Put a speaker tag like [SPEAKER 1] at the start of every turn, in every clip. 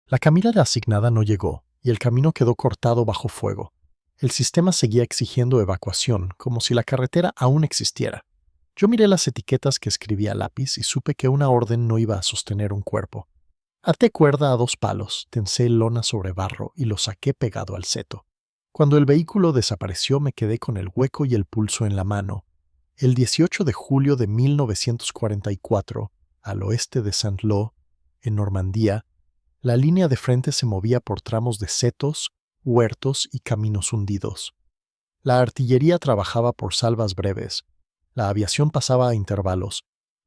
[SPEAKER 1] La camilla asignada no llegó y el camino quedó cortado bajo fuego. El sistema seguía exigiendo evacuación, como si la carretera aún existiera. Yo miré las etiquetas que escribía a lápiz y supe que una orden no iba a sostener un cuerpo. Até cuerda a 2 palos, tensé lona sobre barro y lo saqué pegado al seto. Cuando el vehículo desapareció me quedé con el hueco y el pulso en la mano. El 18 de julio de 1944, al oeste de Saint-Lô, en Normandía, la línea de frente se movía por tramos de setos, huertos y caminos hundidos. La artillería trabajaba por salvas breves, la aviación pasaba a intervalos,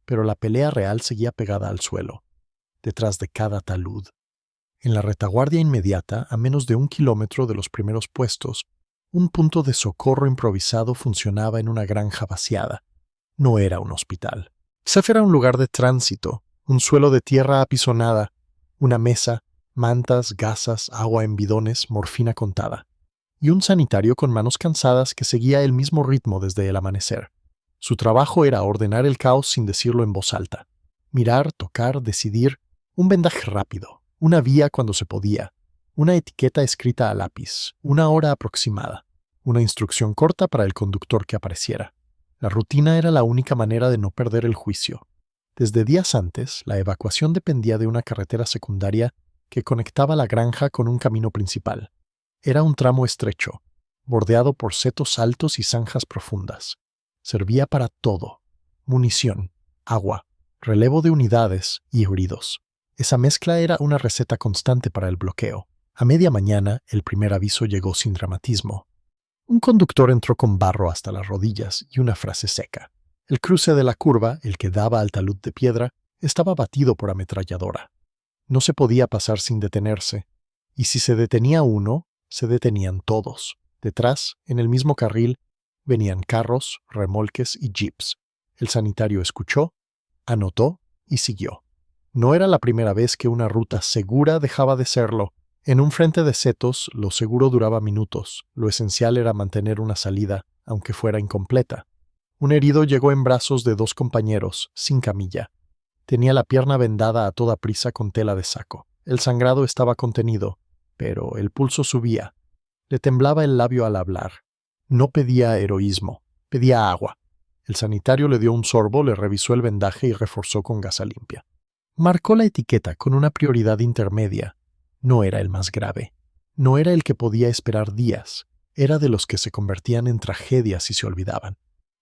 [SPEAKER 1] pero la pelea real seguía pegada al suelo, detrás de cada talud. En la retaguardia inmediata, a menos de 1 kilómetro de los primeros puestos, un punto de socorro improvisado funcionaba en una granja vaciada. No era un hospital. Quizá era un lugar de tránsito, un suelo de tierra apisonada, una mesa, mantas, gasas, agua en bidones, morfina contada. Y un sanitario con manos cansadas que seguía el mismo ritmo desde el amanecer. Su trabajo era ordenar el caos sin decirlo en voz alta. Mirar, tocar, decidir, un vendaje rápido, una vía cuando se podía, una etiqueta escrita a lápiz, una hora aproximada, una instrucción corta para el conductor que apareciera. La rutina era la única manera de no perder el juicio. Desde días antes, la evacuación dependía de una carretera secundaria que conectaba la granja con un camino principal. Era un tramo estrecho, bordeado por setos altos y zanjas profundas. Servía para todo: munición, agua, relevo de unidades y heridos. Esa mezcla era una receta constante para el bloqueo. A media mañana, el primer aviso llegó sin dramatismo. Un conductor entró con barro hasta las rodillas y una frase seca. El cruce de la curva, el que daba al talud de piedra, estaba batido por ametralladora. No se podía pasar sin detenerse, y si se detenía uno, se detenían todos. Detrás, en el mismo carril, venían carros, remolques y jeeps. El sanitario escuchó, anotó y siguió. No era la primera vez que una ruta segura dejaba de serlo. En un frente de setos, lo seguro duraba minutos. Lo esencial era mantener una salida, aunque fuera incompleta. Un herido llegó en brazos de 2 compañeros, sin camilla. Tenía la pierna vendada a toda prisa con tela de saco. El sangrado estaba contenido, pero el pulso subía. Le temblaba el labio al hablar. No pedía heroísmo, pedía agua. El sanitario le dio un sorbo, le revisó el vendaje y reforzó con gasa limpia. Marcó la etiqueta con una prioridad intermedia. No era el más grave. No era el que podía esperar días. Era de los que se convertían en tragedias si se olvidaban.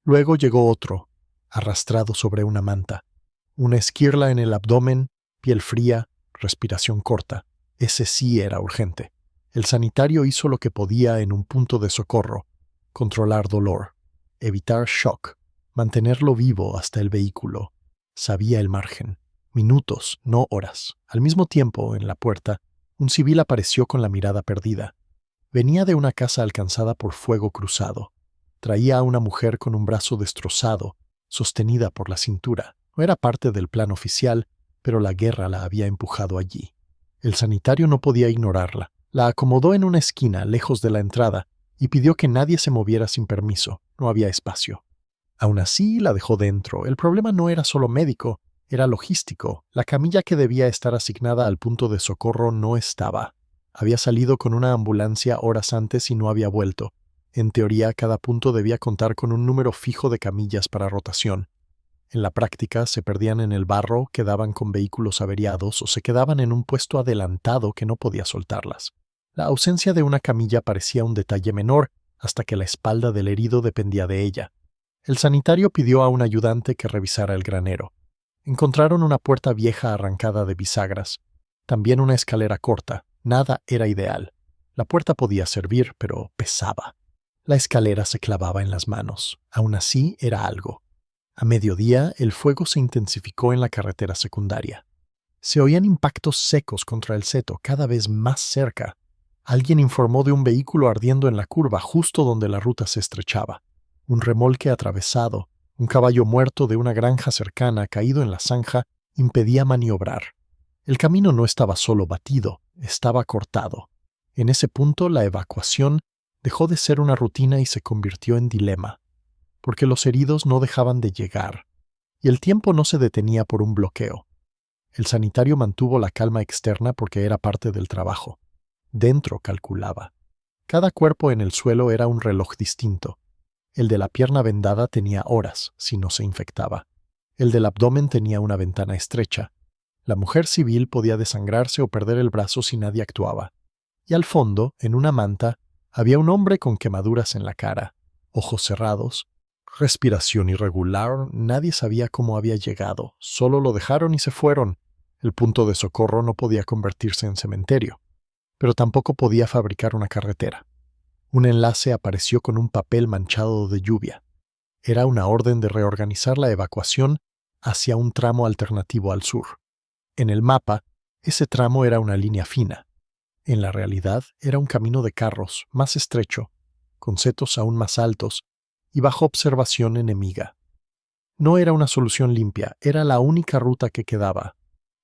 [SPEAKER 1] Luego llegó otro, arrastrado sobre una manta. Una esquirla en el abdomen, piel fría, respiración corta. Ese sí era urgente. El sanitario hizo lo que podía en un punto de socorro: controlar dolor, evitar shock, mantenerlo vivo hasta el vehículo. Sabía el margen. Minutos, no horas. Al mismo tiempo, en la puerta, un civil apareció con la mirada perdida. Venía de una casa alcanzada por fuego cruzado. Traía a una mujer con un brazo destrozado, sostenida por la cintura. No era parte del plan oficial, pero la guerra la había empujado allí. El sanitario no podía ignorarla. La acomodó en una esquina, lejos de la entrada, y pidió que nadie se moviera sin permiso. No había espacio. Aún así, la dejó dentro. El problema no era solo médico, era logístico. La camilla que debía estar asignada al punto de socorro no estaba. Había salido con una ambulancia horas antes y no había vuelto. En teoría, cada punto debía contar con un número fijo de camillas para rotación. En la práctica, se perdían en el barro, quedaban con vehículos averiados o se quedaban en un puesto adelantado que no podía soltarlas. La ausencia de una camilla parecía un detalle menor hasta que la espalda del herido dependía de ella. El sanitario pidió a un ayudante que revisara el granero. Encontraron una puerta vieja arrancada de bisagras. También una escalera corta. Nada era ideal. La puerta podía servir, pero pesaba. La escalera se clavaba en las manos. Aún así, era algo. A mediodía, el fuego se intensificó en la carretera secundaria. Se oían impactos secos contra el seto, cada vez más cerca. Alguien informó de un vehículo ardiendo en la curva, justo donde la ruta se estrechaba. Un remolque atravesado, un caballo muerto de una granja cercana caído en la zanja, impedía maniobrar. El camino no estaba solo batido, estaba cortado. En ese punto, la evacuación dejó de ser una rutina y se convirtió en dilema, porque los heridos no dejaban de llegar, y el tiempo no se detenía por un bloqueo. El sanitario mantuvo la calma externa porque era parte del trabajo. Dentro calculaba. Cada cuerpo en el suelo era un reloj distinto. El de la pierna vendada tenía horas, si no se infectaba. El del abdomen tenía una ventana estrecha. La mujer civil podía desangrarse o perder el brazo si nadie actuaba. Y al fondo, en una manta, había un hombre con quemaduras en la cara, ojos cerrados, respiración irregular. Nadie sabía cómo había llegado. Solo lo dejaron y se fueron. El punto de socorro no podía convertirse en cementerio, pero tampoco podía fabricar una carretera. Un enlace apareció con un papel manchado de lluvia. Era una orden de reorganizar la evacuación hacia un tramo alternativo al sur. En el mapa, ese tramo era una línea fina. En la realidad, era un camino de carros, más estrecho, con setos aún más altos y bajo observación enemiga. No era una solución limpia, era la única ruta que quedaba.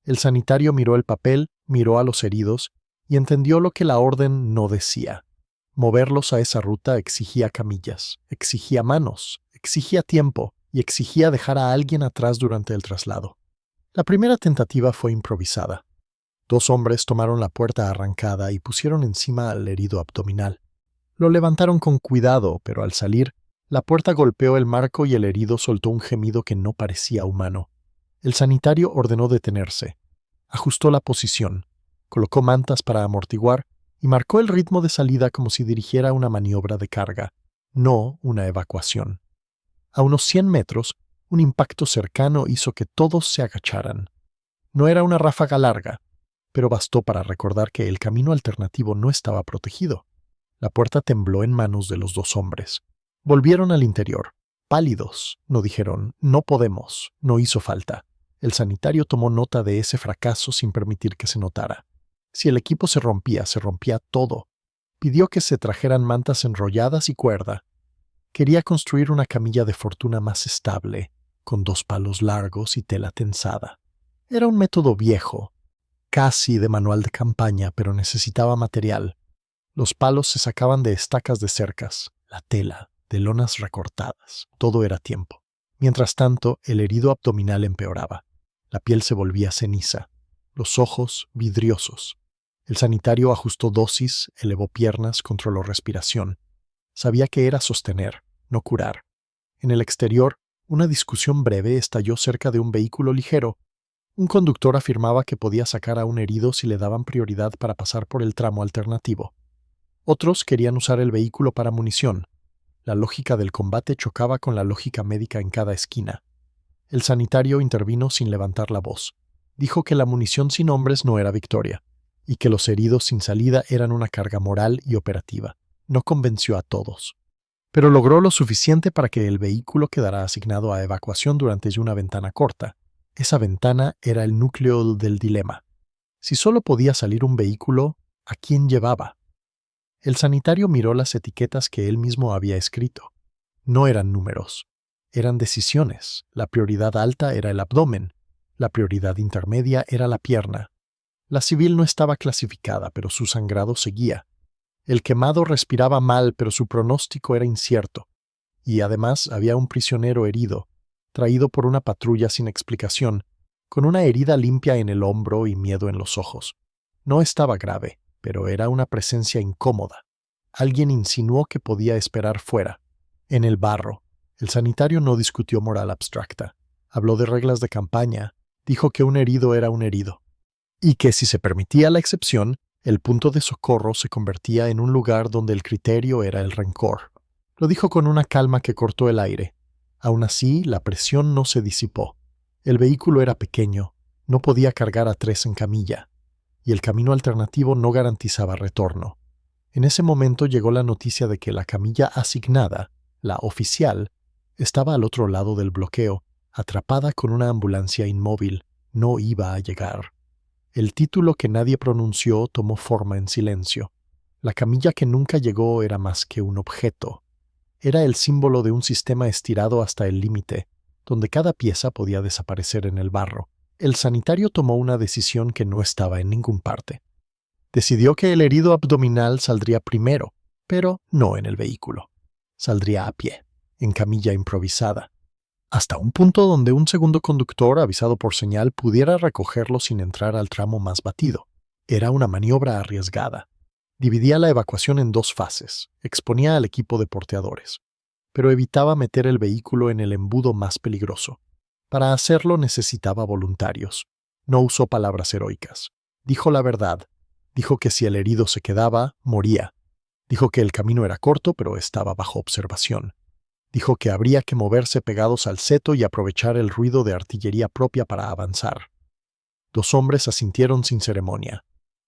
[SPEAKER 1] El sanitario miró el papel, miró a los heridos y entendió lo que la orden no decía. Moverlos a esa ruta exigía camillas, exigía manos, exigía tiempo y exigía dejar a alguien atrás durante el traslado. La primera tentativa fue improvisada. 2 hombres tomaron la puerta arrancada y pusieron encima al herido abdominal. Lo levantaron con cuidado, pero al salir, la puerta golpeó el marco y el herido soltó un gemido que no parecía humano. El sanitario ordenó detenerse. Ajustó la posición, colocó mantas para amortiguar y marcó el ritmo de salida como si dirigiera una maniobra de carga, no una evacuación. A unos 100 metros, un impacto cercano hizo que todos se agacharan. No era una ráfaga larga, pero bastó para recordar que el camino alternativo no estaba protegido. La puerta tembló en manos de los 2 hombres. Volvieron al interior. Pálidos, no dijeron, no podemos, no hizo falta. El sanitario tomó nota de ese fracaso sin permitir que se notara. Si el equipo se rompía todo. Pidió que se trajeran mantas enrolladas y cuerda. Quería construir una camilla de fortuna más estable, con 2 palos largos y tela tensada. Era un método viejo, casi de manual de campaña, pero necesitaba material. Los palos se sacaban de estacas de cercas, la tela, de lonas recortadas. Todo era tiempo. Mientras tanto, el herido abdominal empeoraba. La piel se volvía ceniza, los ojos vidriosos. El sanitario ajustó dosis, elevó piernas, controló respiración. Sabía que era sostener, no curar. En el exterior, una discusión breve estalló cerca de un vehículo ligero. Un conductor afirmaba que podía sacar a un herido si le daban prioridad para pasar por el tramo alternativo. Otros querían usar el vehículo para munición. La lógica del combate chocaba con la lógica médica en cada esquina. El sanitario intervino sin levantar la voz. Dijo que la munición sin hombres no era victoria, y que los heridos sin salida eran una carga moral y operativa. No convenció a todos, pero logró lo suficiente para que el vehículo quedara asignado a evacuación durante una ventana corta. Esa ventana era el núcleo del dilema. Si solo podía salir un vehículo, ¿a quién llevaba? El sanitario miró las etiquetas que él mismo había escrito. No eran números, eran decisiones. La prioridad alta era el abdomen, la prioridad intermedia era la pierna. La civil no estaba clasificada, pero su sangrado seguía. El quemado respiraba mal, pero su pronóstico era incierto. Y además había un prisionero herido, traído por una patrulla sin explicación, con una herida limpia en el hombro y miedo en los ojos. No estaba grave, pero era una presencia incómoda. Alguien insinuó que podía esperar fuera, en el barro. El sanitario no discutió moral abstracta. Habló de reglas de campaña, dijo que un herido era un herido, y que si se permitía la excepción, el punto de socorro se convertía en un lugar donde el criterio era el rencor. Lo dijo con una calma que cortó el aire. Aún así, la presión no se disipó. El vehículo era pequeño, no podía cargar a 3 en camilla, y el camino alternativo no garantizaba retorno. En ese momento llegó la noticia de que la camilla asignada, la oficial, estaba al otro lado del bloqueo, atrapada con una ambulancia inmóvil. No iba a llegar. El título que nadie pronunció tomó forma en silencio. La camilla que nunca llegó era más que un objeto. Era el símbolo de un sistema estirado hasta el límite, donde cada pieza podía desaparecer en el barro. El sanitario tomó una decisión que no estaba en ninguna parte. Decidió que el herido abdominal saldría primero, pero no en el vehículo. Saldría a pie, en camilla improvisada. hasta un punto donde un segundo conductor, avisado por señal, pudiera recogerlo sin entrar al tramo más batido. Era una maniobra arriesgada. Dividía la evacuación en dos fases, exponía al equipo de porteadores, pero evitaba meter el vehículo en el embudo más peligroso. Para hacerlo necesitaba voluntarios. No usó palabras heroicas. Dijo la verdad. Dijo que si el herido se quedaba, moría. Dijo que el camino era corto, pero estaba bajo observación. Dijo que habría que moverse pegados al seto y aprovechar el ruido de artillería propia para avanzar. 2 hombres asintieron sin ceremonia.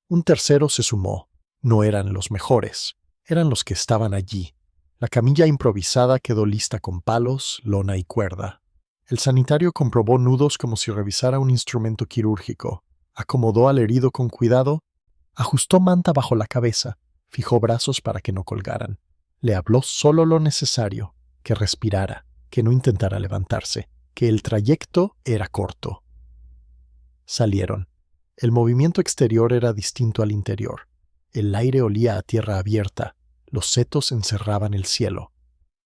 [SPEAKER 1] Un tercero se sumó. No eran los mejores, eran los que estaban allí. La camilla improvisada quedó lista con palos, lona y cuerda. El sanitario comprobó nudos como si revisara un instrumento quirúrgico. Acomodó al herido con cuidado, ajustó manta bajo la cabeza, fijó brazos para que no colgaran. Le habló solo lo necesario, que respirara, que no intentara levantarse, que el trayecto era corto. Salieron. El movimiento exterior era distinto al interior. El aire olía a tierra abierta, los setos encerraban el cielo.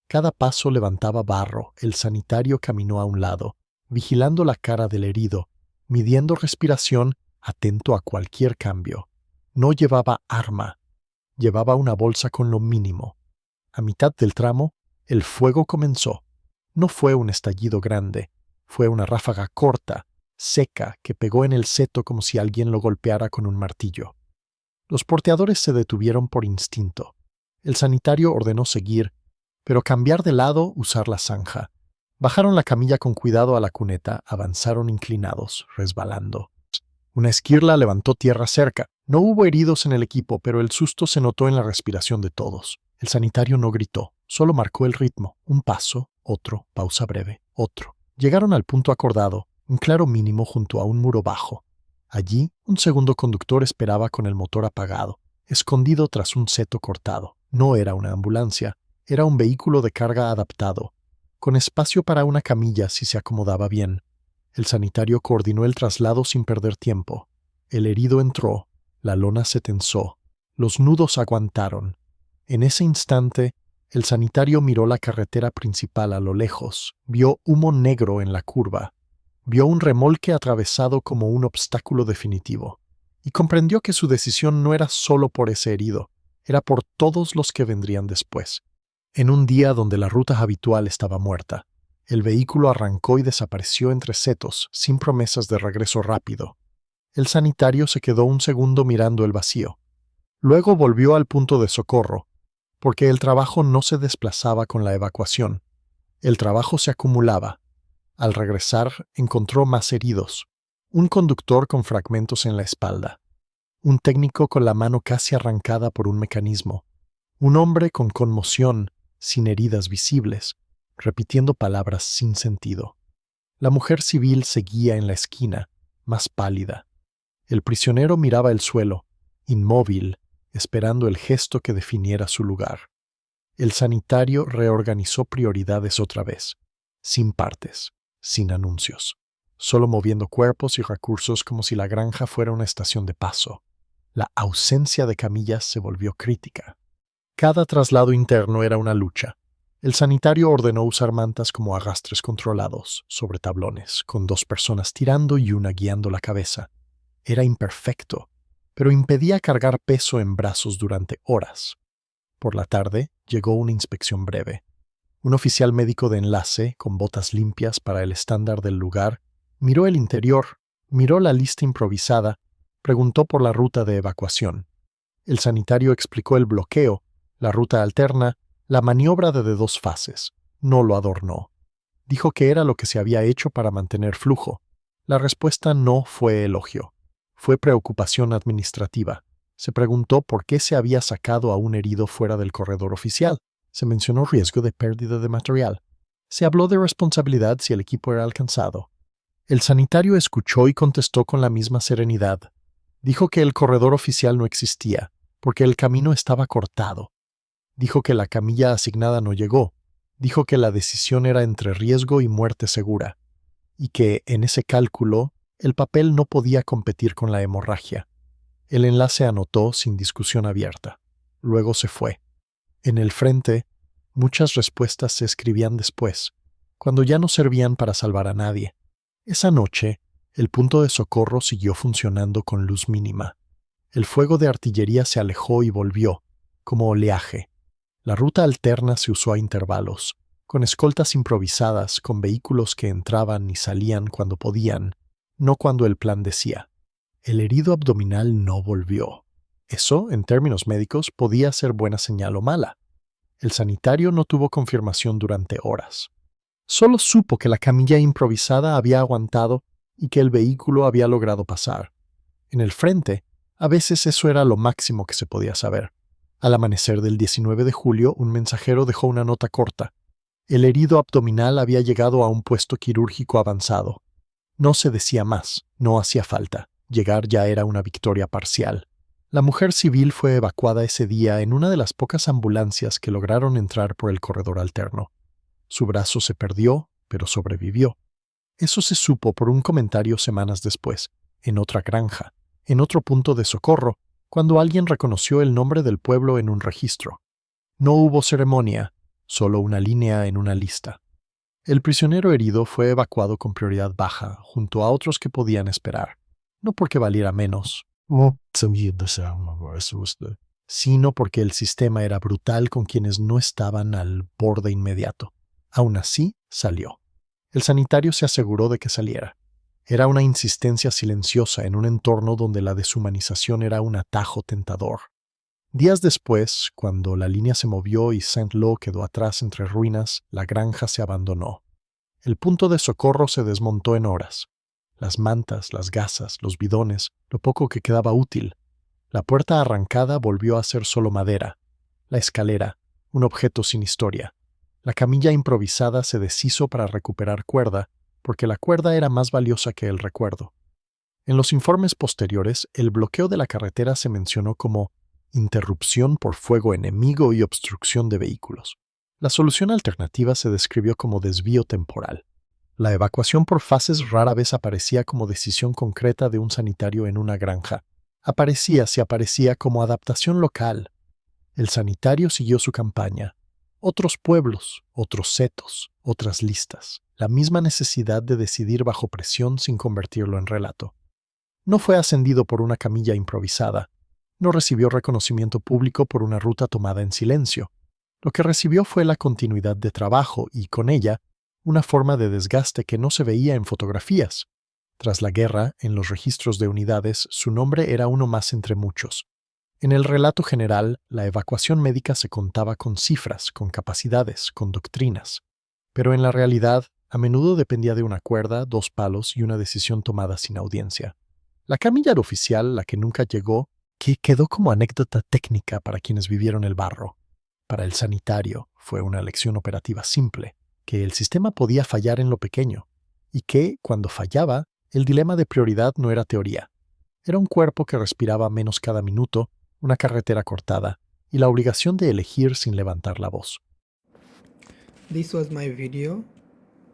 [SPEAKER 1] Cada paso levantaba barro, el sanitario caminó a un lado, vigilando la cara del herido, midiendo respiración, atento a cualquier cambio. No llevaba arma, llevaba una bolsa con lo mínimo. A mitad del tramo, el fuego comenzó. No fue un estallido grande, fue una ráfaga corta, seca, que pegó en el seto como si alguien lo golpeara con un martillo. Los porteadores se detuvieron por instinto. El sanitario ordenó seguir, pero cambiar de lado, usar la zanja. Bajaron la camilla con cuidado a la cuneta, avanzaron inclinados, resbalando. Una esquirla levantó tierra cerca. No hubo heridos en el equipo, pero el susto se notó en la respiración de todos. El sanitario no gritó, solo marcó el ritmo. Un paso, otro, pausa breve, otro. Llegaron al punto acordado, un claro mínimo junto a un muro bajo. Allí, un segundo conductor esperaba con el motor apagado, escondido tras un seto cortado. No era una ambulancia, era un vehículo de carga adaptado, con espacio para una camilla si se acomodaba bien. El sanitario coordinó el traslado sin perder tiempo. El herido entró, la lona se tensó, los nudos aguantaron. En ese instante, el sanitario miró la carretera principal a lo lejos, vio humo negro en la curva, vio un remolque atravesado como un obstáculo definitivo, y comprendió que su decisión no era solo por ese herido, era por todos los que vendrían después. En un día donde la ruta habitual estaba muerta, el vehículo arrancó y desapareció entre setos, sin promesas de regreso rápido. El sanitario se quedó un segundo mirando el vacío. Luego volvió al punto de socorro, porque el trabajo no se desplazaba con la evacuación. El trabajo se acumulaba. Al regresar, encontró más heridos. Un conductor con fragmentos en la espalda. Un técnico con la mano casi arrancada por un mecanismo. Un hombre con conmoción, sin heridas visibles, repitiendo palabras sin sentido. La mujer civil seguía en la esquina, más pálida. El prisionero miraba el suelo, inmóvil, esperando el gesto que definiera su lugar. El sanitario reorganizó prioridades otra vez, sin partes, sin anuncios, solo moviendo cuerpos y recursos como si la granja fuera una estación de paso. La ausencia de camillas se volvió crítica. Cada traslado interno era una lucha. El sanitario ordenó usar mantas como arrastres controlados, sobre tablones, con 2 personas tirando y una guiando la cabeza. Era imperfecto, pero impedía cargar peso en brazos durante horas. Por la tarde llegó una inspección breve. Un oficial médico de enlace, con botas limpias para el estándar del lugar, miró el interior, miró la lista improvisada, preguntó por la ruta de evacuación. El sanitario explicó el bloqueo, la ruta alterna, la maniobra de 2 fases. No lo adornó. Dijo que era lo que se había hecho para mantener flujo. La respuesta no fue elogio. Fue preocupación administrativa. Se preguntó por qué se había sacado a un herido fuera del corredor oficial. Se mencionó riesgo de pérdida de material. Se habló de responsabilidad si el equipo era alcanzado. El sanitario escuchó y contestó con la misma serenidad. Dijo que el corredor oficial no existía, porque el camino estaba cortado. Dijo que la camilla asignada no llegó. Dijo que la decisión era entre riesgo y muerte segura, y que, en ese cálculo, el papel no podía competir con la hemorragia. El enlace anotó sin discusión abierta. Luego se fue. En el frente, muchas respuestas se escribían después. cuando ya no servían para salvar a nadie. Esa noche, el punto de socorro siguió funcionando con luz mínima. El fuego de artillería se alejó y volvió, como oleaje. La ruta alterna se usó a intervalos, con escoltas improvisadas, con vehículos que entraban y salían cuando podían, no cuando el plan decía. El herido abdominal no volvió. Eso, en términos médicos, podía ser buena señal o mala. El sanitario no tuvo confirmación durante horas. Solo supo que la camilla improvisada había aguantado y que el vehículo había logrado pasar. En el frente, a veces eso era lo máximo que se podía saber. Al amanecer del 19 de julio, un mensajero dejó una nota corta. El herido abdominal había llegado a un puesto quirúrgico avanzado. No se decía más, no hacía falta. Llegar ya era una victoria parcial. La mujer civil fue evacuada ese día en una de las pocas ambulancias que lograron entrar por el corredor alterno. Su brazo se perdió, pero sobrevivió. Eso se supo por un comentario semanas después, en otra granja, en otro punto de socorro, cuando alguien reconoció el nombre del pueblo en un registro. No hubo ceremonia, solo una línea en una lista. El prisionero herido fue evacuado con prioridad baja, junto a otros que podían esperar, no porque valiera menos, sino porque el sistema era brutal con quienes no estaban al borde inmediato. Aún así, salió. El sanitario se aseguró de que saliera. Era una insistencia silenciosa en un entorno donde la deshumanización era un atajo tentador. Días después, cuando la línea se movió y Saint-Lô quedó atrás entre ruinas, la granja se abandonó. El punto de socorro se desmontó en horas. Las mantas, las gasas, los bidones, lo poco que quedaba útil. La puerta arrancada volvió a ser solo madera. La escalera, un objeto sin historia. La camilla improvisada se deshizo para recuperar cuerda, porque la cuerda era más valiosa que el recuerdo. En los informes posteriores, el bloqueo de la carretera se mencionó como interrupción por fuego enemigo y obstrucción de vehículos. La solución alternativa se describió como desvío temporal. La evacuación por fases rara vez aparecía como decisión concreta de un sanitario en una granja. Aparecía como adaptación local. El sanitario siguió su campaña. Otros pueblos, otros setos, otras listas. La misma necesidad de decidir bajo presión sin convertirlo en relato. No fue ascendido por una camilla improvisada. No recibió reconocimiento público por una ruta tomada en silencio. Lo que recibió fue la continuidad de trabajo y, con ella, una forma de desgaste que no se veía en fotografías. Tras la guerra, en los registros de unidades, su nombre era uno más entre muchos. En el relato general, la evacuación médica se contaba con cifras, con capacidades, con doctrinas. Pero en la realidad, a menudo dependía de una cuerda, dos palos y una decisión tomada sin audiencia. La camilla oficial, la que nunca llegó, que quedó como anécdota técnica para quienes vivieron el barro. Para el sanitario, fue una lección operativa simple, que el sistema podía fallar en lo pequeño, y que, cuando fallaba, el dilema de prioridad no era teoría. Era un cuerpo que respiraba menos cada minuto, una carretera cortada, y la obligación de elegir sin levantar la voz.
[SPEAKER 2] This was my video.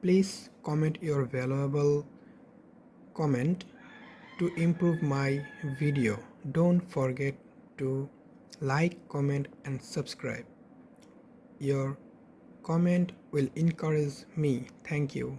[SPEAKER 2] Please comment your valuable comment to improve my video. Don't forget to like, comment and subscribe. Your comment will encourage me. Thank you.